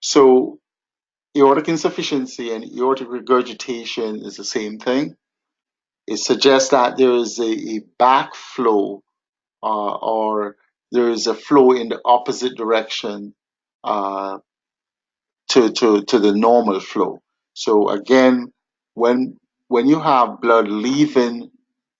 So aortic insufficiency and aortic regurgitation is the same thing. It suggests that there is a backflow or there is a flow in the opposite direction uh, to the normal flow. So again, when when you have blood leaving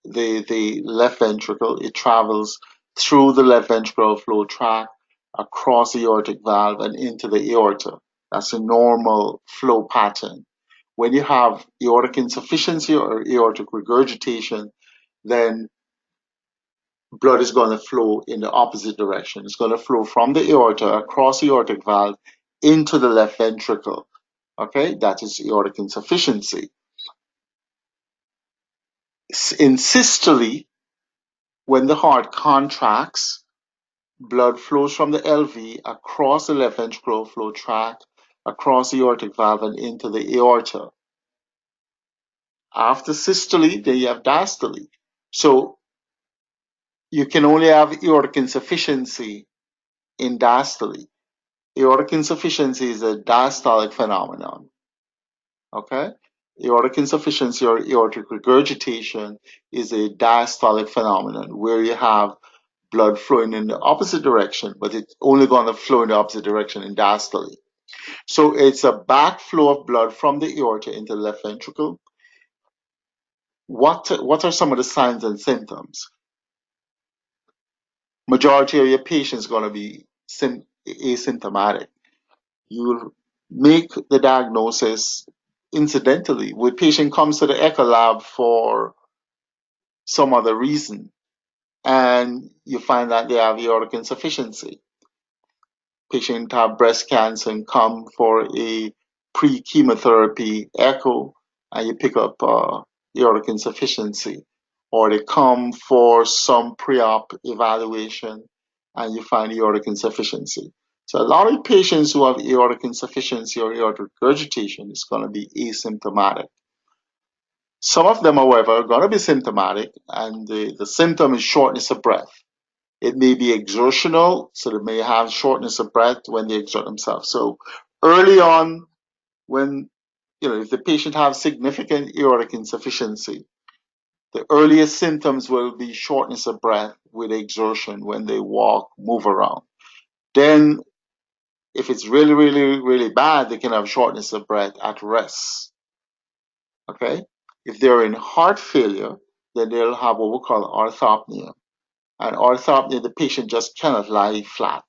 the left ventricle, it travels through the left ventricular flow tract across the aortic valve and into the aorta. That's a normal flow pattern. When you have aortic insufficiency or aortic regurgitation, then blood is going to flow in the opposite direction. It's going to flow from the aorta across the aortic valve into the left ventricle. Okay, that is aortic insufficiency. In systole, when the heart contracts, blood flows from the LV across the left ventricular flow tract, across the aortic valve, and into the aorta. After systole, then you have diastole. So you can only have aortic insufficiency in diastole. Aortic insufficiency is a diastolic phenomenon. Okay? Aortic insufficiency or aortic regurgitation is a diastolic phenomenon where you have blood flowing in the opposite direction, but it's only going to flow in the opposite direction in diastole. So it's a backflow of blood from the aorta into the left ventricle. What are some of the signs and symptoms? Majority of your patients are going to be asymptomatic. You'll make the diagnosis incidentally. When patient comes to the echo lab for some other reason, and you find that they have aortic insufficiency. Patient have breast cancer and come for a pre-chemotherapy echo, and you pick up aortic insufficiency, or they come for some pre-op evaluation, and you find aortic insufficiency. So a lot of patients who have aortic insufficiency or aortic regurgitation is going to be asymptomatic. Some of them, however, are going to be symptomatic, and the symptom is shortness of breath. It may be exertional, so they may have shortness of breath when they exert themselves. So early on, when if the patient has significant aortic insufficiency, the earliest symptoms will be shortness of breath with exertion when they walk, move around. Then, if it's really, really, really bad, they can have shortness of breath at rest. Okay? If they're in heart failure, then they'll have what we call orthopnea. And orthopnea, the patient just cannot lie flat.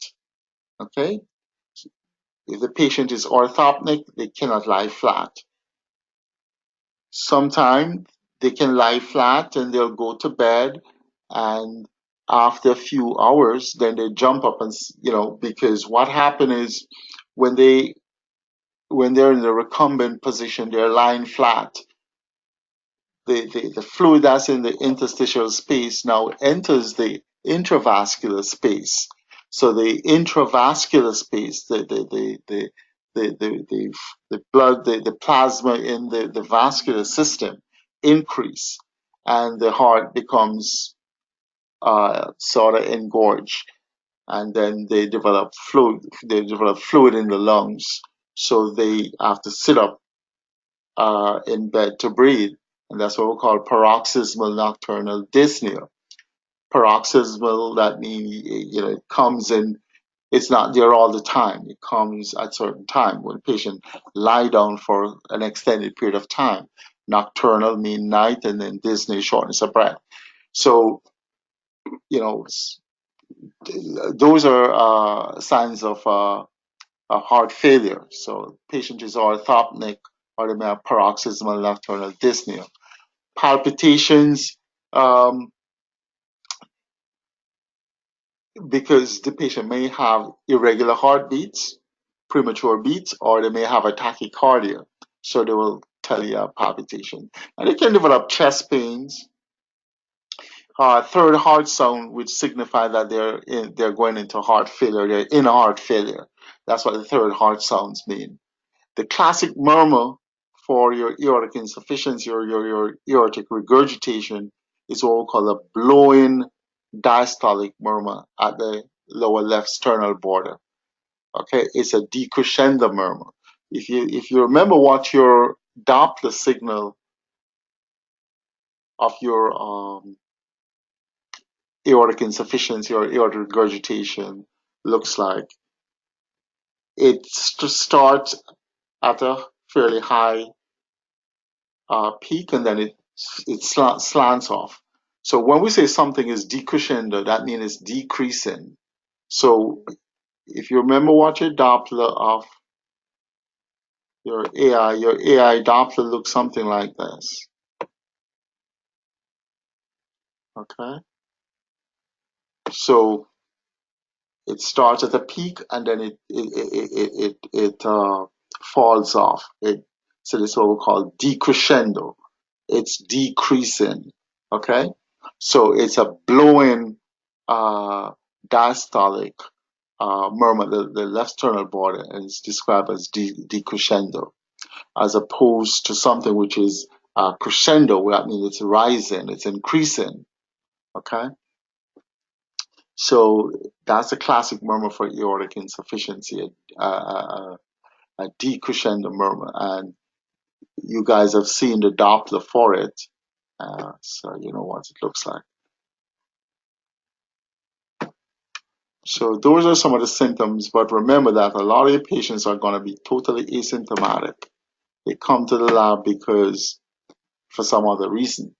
Okay? If the patient is orthopnic, they cannot lie flat. Sometimes they can lie flat and they'll go to bed, and after a few hours, then they jump up and because what happened is when they're in the recumbent position, they're lying flat. The fluid that's in the interstitial space now enters the intravascular space. So the intravascular space, the blood, the plasma in the vascular system increase, and the heart becomes sort of engorged, and then they develop fluid in the lungs, so they have to sit up in bed to breathe. And that's what we call paroxysmal nocturnal dyspnea. Paroxysmal, that means, it comes in, it's not there all the time. It comes at certain time when the patient lie down for an extended period of time. Nocturnal mean night, and then dyspnea, shortness of breath. So, those are signs of a heart failure. So patient is orthopnic, or they may have paroxysmal nocturnal dyspnea. Palpitations, because the patient may have irregular heartbeats, premature beats, or they may have a tachycardia. So they will tell you a palpitation. And they can develop chest pains, third heart sound, which signify that they're going into heart failure, they're in heart failure. That's what the third heart sounds mean. The classic murmur for your aortic insufficiency or your aortic regurgitation is what we call a blowing diastolic murmur at the lower left sternal border. Okay, it's a decrescendo murmur. If you remember what your Doppler signal of your aortic insufficiency or aortic regurgitation looks like, it starts at a fairly high peak, and then it slants off. So when we say something is decrescendo, that means it's decreasing. So if you remember what your Doppler of your AI Doppler looks something like this. Okay, so it starts at a peak and then it falls off. So this is what we call decrescendo. It's decreasing. Okay, so it's a blowing diastolic murmur, the left sternal border, and it's described as decrescendo, as opposed to something which is crescendo, where that means it's rising, it's increasing. Okay, so that's a classic murmur for aortic insufficiency, a decrescendo murmur, and you guys have seen the Doppler for it, so you know what it looks like. So those are some of the symptoms, but remember that a lot of your patients are going to be totally asymptomatic. They come to the lab because for some other reason.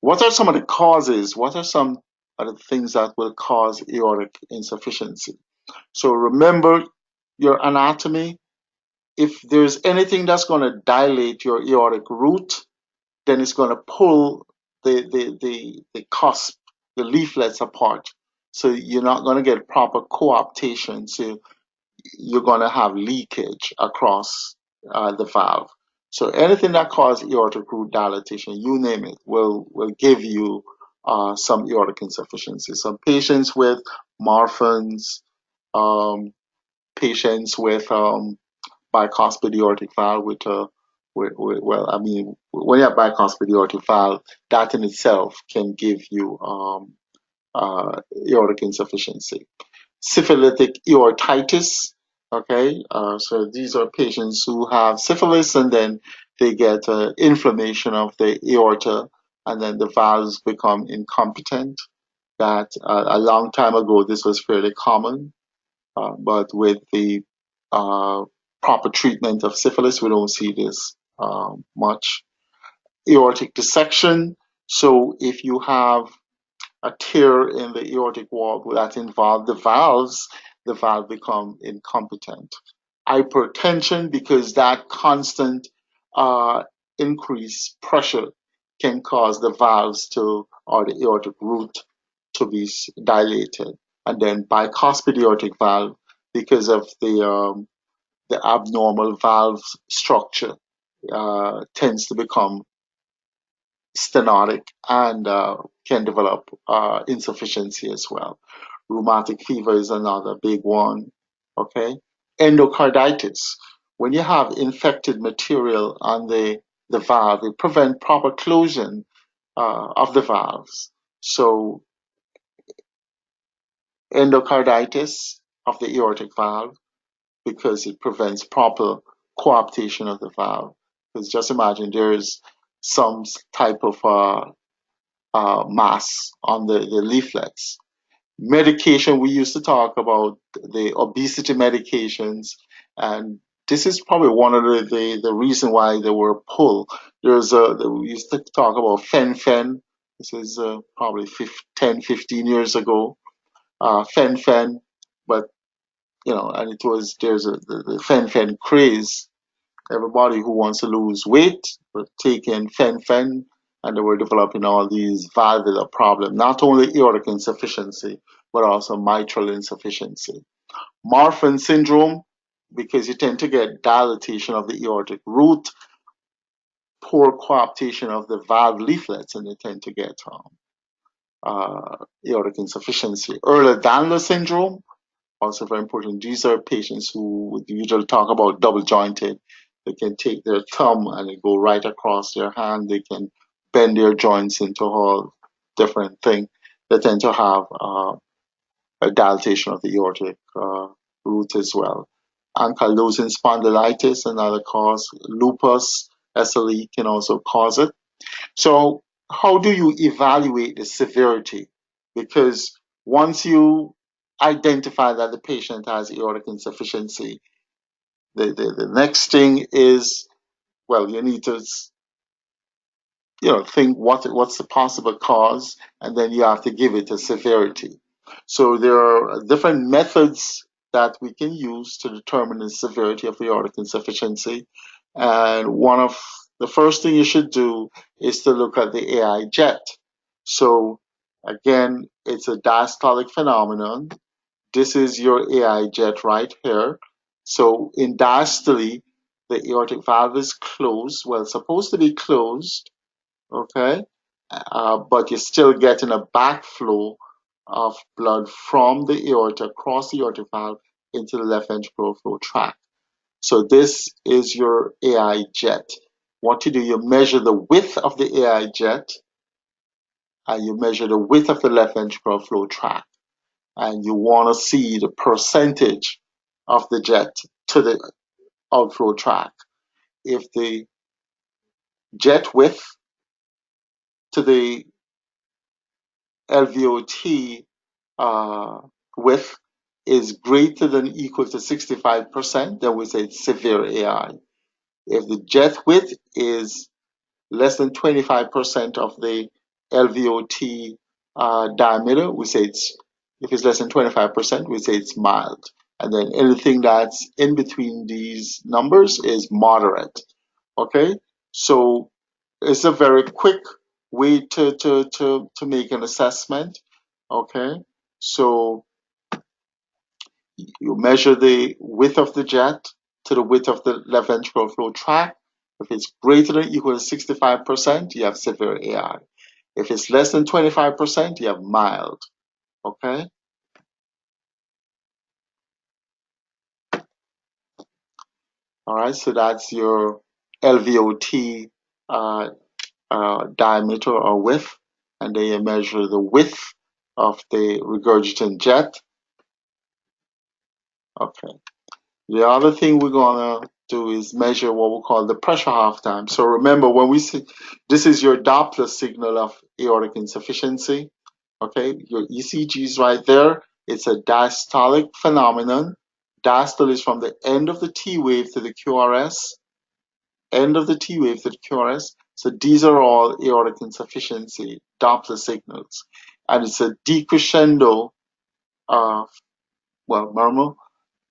What are some of the causes? What are some of the things that will cause aortic insufficiency? So remember your anatomy. If there's anything that's going to dilate your aortic root, then it's going to pull the cusp, the leaflets apart. So you're not going to get proper coaptation. So you're going to have leakage across the valve. So anything that causes aortic root dilatation, you name it, will give you some aortic insufficiency. Some patients with Marfan's, um, patients with bicuspid aortic valve well, I mean, when you have bicuspid aortic valve, that in itself can give you aortic insufficiency. Syphilitic aortitis. Okay, so these are patients who have syphilis and then they get inflammation of the aorta and then the valves become incompetent. That a long time ago this was fairly common, but with the uh, proper treatment of syphilis, we don't see this much. Aortic dissection. So if you have a tear in the aortic wall that involve the valve become incompetent. Hypertension, because that constant uh, increased pressure can cause the valves to, or the aortic root to be dilated. And then bicuspid aortic valve, because of the abnormal valve structure, tends to become stenotic and can develop insufficiency as well. Rheumatic fever is another big one. Okay. Endocarditis. When you have infected material on the valve, it prevents proper closure of the valves. So endocarditis of the aortic valve, because it prevents proper coaptation of the valve. Because just imagine there's some type of mass on the leaflets. Medication, we used to talk about the obesity medications, and this is probably one of the reason why they were pulled. We used to talk about fen-phen. This is probably 10, 15 years ago. Fen-phen, but and there's the fen-phen craze. Everybody who wants to lose weight were taking fen-phen, and they were developing all these valvular problems, not only aortic insufficiency, but also mitral insufficiency. Marfan syndrome, because you tend to get dilatation of the aortic root, poor coaptation of the valve leaflets, and you tend to get aortic insufficiency. Ehlers-Danlos syndrome, also very important. These are patients who would usually talk about double jointed. They can take their thumb and it go right across their hand. They can bend their joints into all different things. They tend to have a dilatation of the aortic root as well. ankylosing spondylitis, another cause. Lupus, SLE can also cause it. So, how do you evaluate the severity? Because once you identify that the patient has aortic insufficiency, the next thing is, well, you need to think what's the possible cause, and then you have to give it a severity. So there are different methods that we can use to determine the severity of aortic insufficiency, and one of the first thing you should do is to look at the AI jet. So again, it's a diastolic phenomenon. This is your AI jet right here. So in diastole, the aortic valve is closed. Well, it's supposed to be closed, okay? But you're still getting a backflow of blood from the aorta across the aortic valve into the left ventricular flow tract. So this is your AI jet. What you do, you measure the width of the AI jet, and you measure the width of the left ventricular flow tract, and you want to see the percentage of the jet to the outflow tract. If the jet width to the LVOT width is greater than equal to 65%, then we say it's severe AI. If the jet width is less than 25% of the LVOT diameter, we say if it's less than 25%, we say it's mild. And then anything that's in between these numbers is moderate. Okay? So it's a very quick way to make an assessment. Okay? So you measure the width of the jet to the width of the left ventricular flow tract. If it's greater than or equal to 65%, you have severe AI. If it's less than 25%, you have mild. Okay? All right, so that's your LVOT uh, diameter or width, and then you measure the width of the regurgitant jet. Okay. The other thing we're gonna do is measure what we call the pressure half time. So remember, when we see this is your Doppler signal of aortic insufficiency. Okay, your ECG is right there. It's a diastolic phenomenon. Diastole is from the end of the T wave to the QRS, end of the T wave to the QRS. So these are all aortic insufficiency Doppler signals, and it's a decrescendo. Murmur.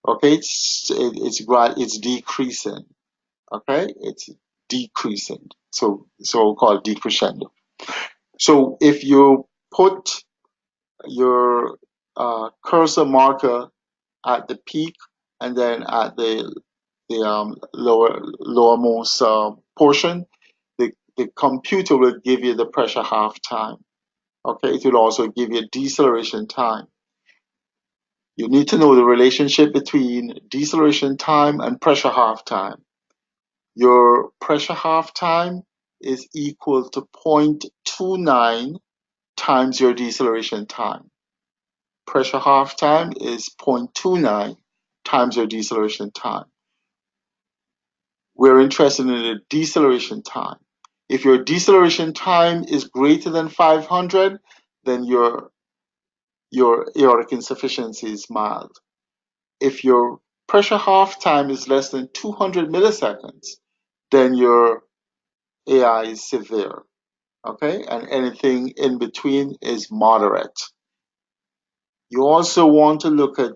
Okay, it's decreasing. Okay, it's decreasing. So called decrescendo. So if you put your cursor marker at the peak and then at the lowermost portion, the computer will give you the pressure half time. Okay, it will also give you deceleration time. You need to know the relationship between deceleration time and pressure half time. Your pressure half time is equal to 0.29 times your deceleration time. Pressure half time is 0.29 times your deceleration time. We're interested in the deceleration time. If your deceleration time is greater than 500, then your aortic insufficiency is mild. If your pressure half time is less than 200 milliseconds, then your AI is severe. Okay, and anything in between is moderate. You also want to look at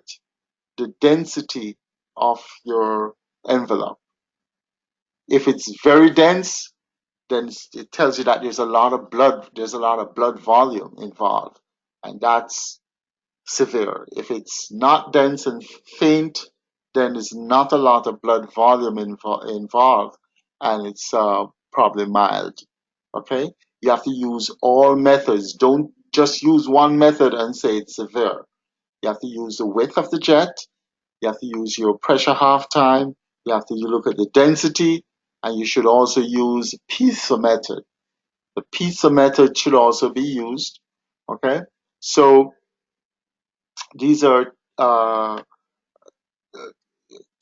the density of your envelope. If it's very dense, then it tells you that there's a lot of blood volume involved, and that's severe. If it's not dense and faint, then there's not a lot of blood volume involved, and it's probably mild. Okay, you have to use all methods. Don't just use one method and say it's severe. You have to use the width of the jet. You have to use your pressure half time. You have to look at the density, and you should also use piezo method. The piezo method should also be used. Okay, so these are to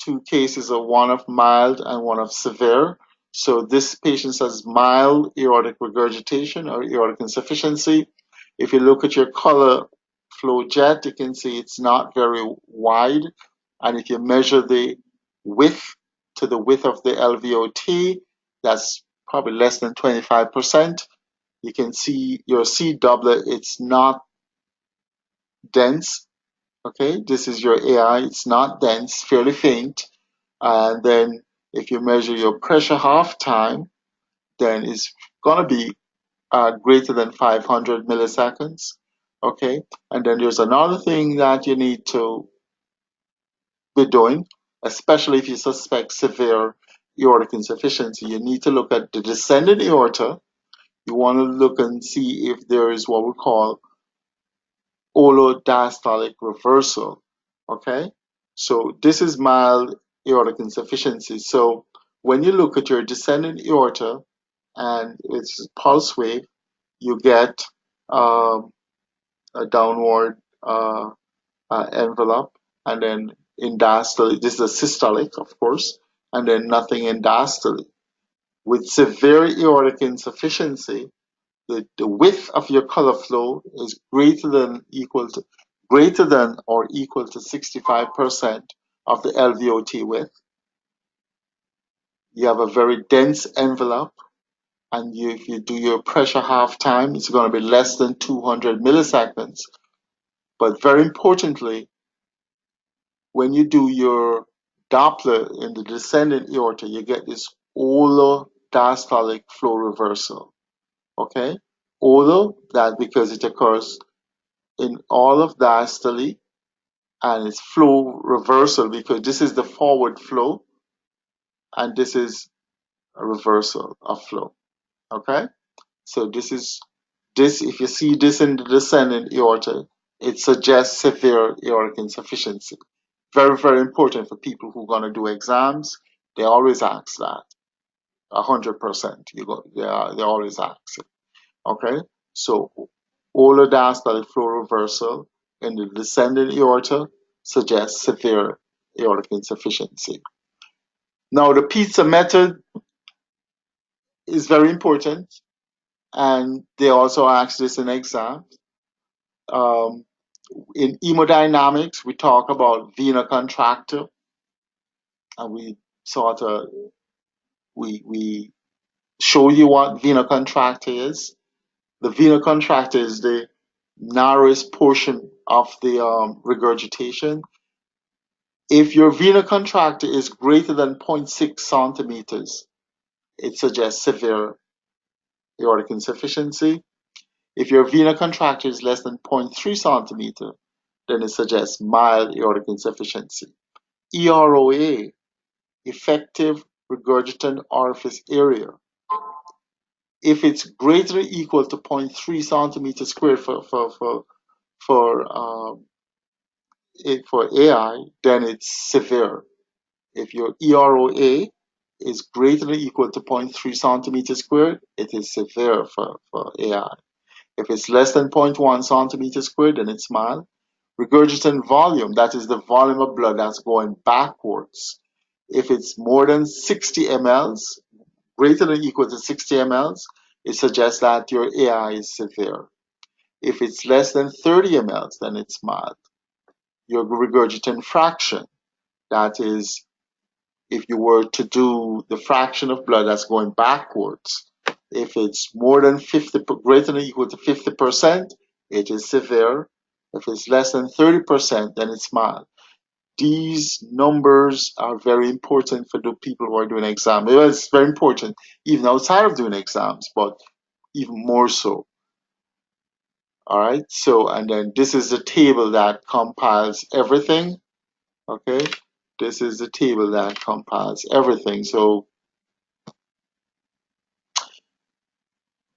two cases, of one of mild and one of severe. So this patient has mild aortic regurgitation or aortic insufficiency. If you look at your color flow jet, you can see it's not very wide. And if you measure the width to the width of the LVOT, that's probably less than 25%. You can see your C doublet, it's not dense. Okay, this is your AI, it's not dense, fairly faint. And then if you measure your pressure half time, then it's going to be greater than 500 milliseconds. Okay, and then there's another thing that you need to be doing, especially if you suspect severe aortic insufficiency. You need to look at the descending aorta. You want to look and see if there is what we call holodiastolic reversal. Okay, so this is mild aortic insufficiency. So when you look at your descending aorta and its pulse wave, you get a downward envelope, and then in diastole, this is a systolic, of course, and then nothing in diastole. With severe aortic insufficiency, the width of your color flow is greater than or equal to 65% of the LVOT width. You have a very dense envelope, and if you do your pressure half time, it's going to be less than 200 milliseconds. But very importantly, when you do your Doppler in the descending aorta, you get this holodiastolic flow reversal. Okay? Holo, that because it occurs in all of diastole, and it's flow reversal because this is the forward flow and this is a reversal of flow. Okay? So this, if you see this in the descending aorta, it suggests severe aortic insufficiency. Very, very important for people who are going to do exams. They always ask that. 100%. They always ask it. Okay? So holodiastolic flow reversal in the descending aorta suggests severe aortic insufficiency. Now, the pizza method is very important, and they also ask this in exams. In hemodynamics, we talk about vena contracta, and we show you what vena contracta is. The vena contracta is the narrowest portion of the regurgitation. If your vena contracta is greater than 0.6 centimeters, it suggests severe aortic insufficiency. If your vena contracta is less than 0.3 centimeter, then it suggests mild aortic insufficiency. EROA, effective regurgitant orifice area. If it's greater or equal to 0.3 centimeters squared for AI, then it's severe. If your EROA is greater than or equal to 0.3 centimeters squared, it is severe for AI. If it's less than 0.1 centimeters squared, then it's mild. Regurgitant volume, that is the volume of blood that's going backwards. If it's more than 60 mLs, greater than or equal to 60 mLs, it suggests that your AI is severe. If it's less than 30 mLs, then it's mild. Your regurgitant fraction, that is, if you were to do the fraction of blood that's going backwards, if it's more than 50, greater than or equal to 50%, it is severe. If it's less than 30%, then it's mild. These numbers are very important for the people who are doing exams. It's very important even outside of doing exams, but even more so. All right, so, and then this is the table that compiles everything. Okay, this is the table that compiles everything. So,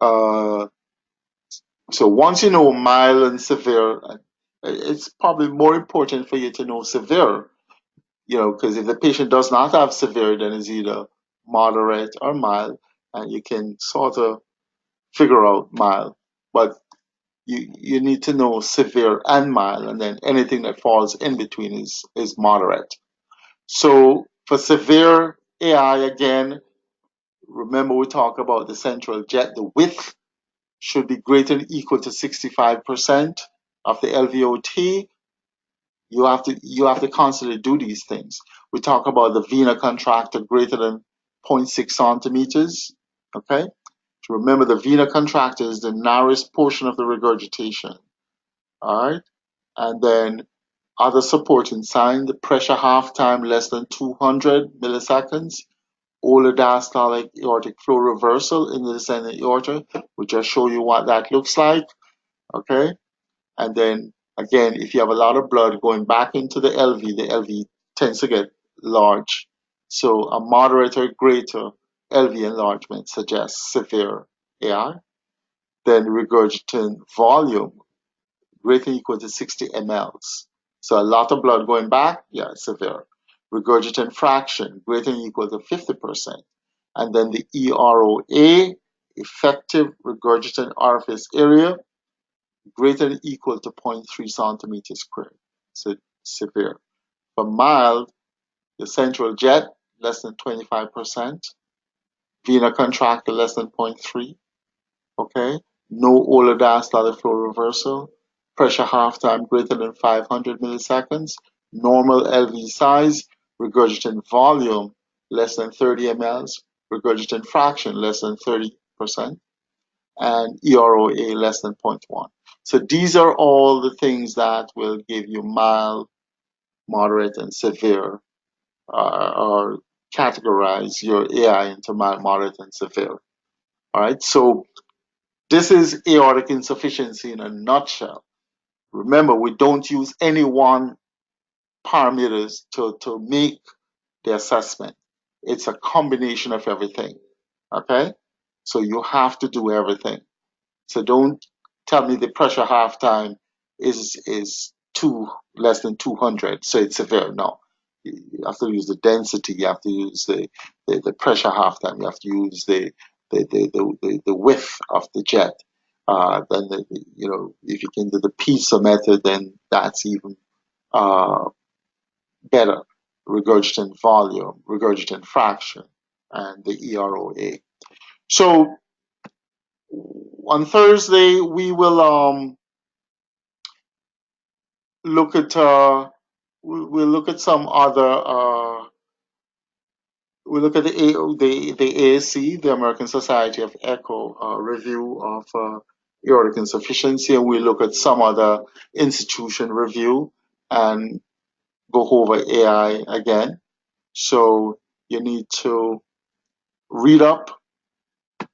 so once you know mild and severe, it's probably more important for you to know severe, because if the patient does not have severe, then it's either moderate or mild, and you can sort of figure out mild. But you need to know severe and mild, and then anything that falls in between is moderate. So for severe AI, again, remember we talk about the central jet. The width should be greater than or equal to 65% of the LVOT. You have to constantly do these things. We talk about the vena contracta greater than zero point 0.6 centimeters. Okay. So remember, the vena contracta is the narrowest portion of the regurgitation. All right. And then other supporting signs: the pressure half time less than 200 milliseconds, older diastolic aortic flow reversal in the descending aorta. We'll just show you what that looks like. Okay. And then again, if you have a lot of blood going back into the LV tends to get large. So a moderate or greater LV enlargement suggests severe AI. Then regurgitant volume greater than or equal to 60 mLs. So a lot of blood going back, yeah, severe. Regurgitant fraction greater than or equal to 50%. And then the EROA, effective regurgitant orifice area, greater than or equal to 0.3 centimeters squared. So severe. For mild, the central jet less than 25%, vena contracta less than 0.3, okay? No olar diastolic flow reversal, pressure half time greater than 500 milliseconds, normal LV size, regurgitant volume less than 30 mLs, regurgitant fraction less than 30%, and EROA less than zero point 0.1. So these are all the things that will give you mild, moderate, and severe, or categorize your AI into mild, moderate, and severe. All right. So this is aortic insufficiency in a nutshell. Remember, we don't use any one parameters to make the assessment. It's a combination of everything. Okay. So you have to do everything. So don't tell me the pressure half time is two less than 200, so it's severe. No, you have to use the density. You have to use the pressure half time. You have to use the width of the jet. Then if you can do the pizza method, then that's even uh, better. Regurgitant volume, regurgitant fraction, and the EROA. So on Thursday we will look at we'll look at some other we'll look at the ASC, the American Society of Echo review of aortic insufficiency, and we'll look at some other institution review and go over AI again. So you need to read up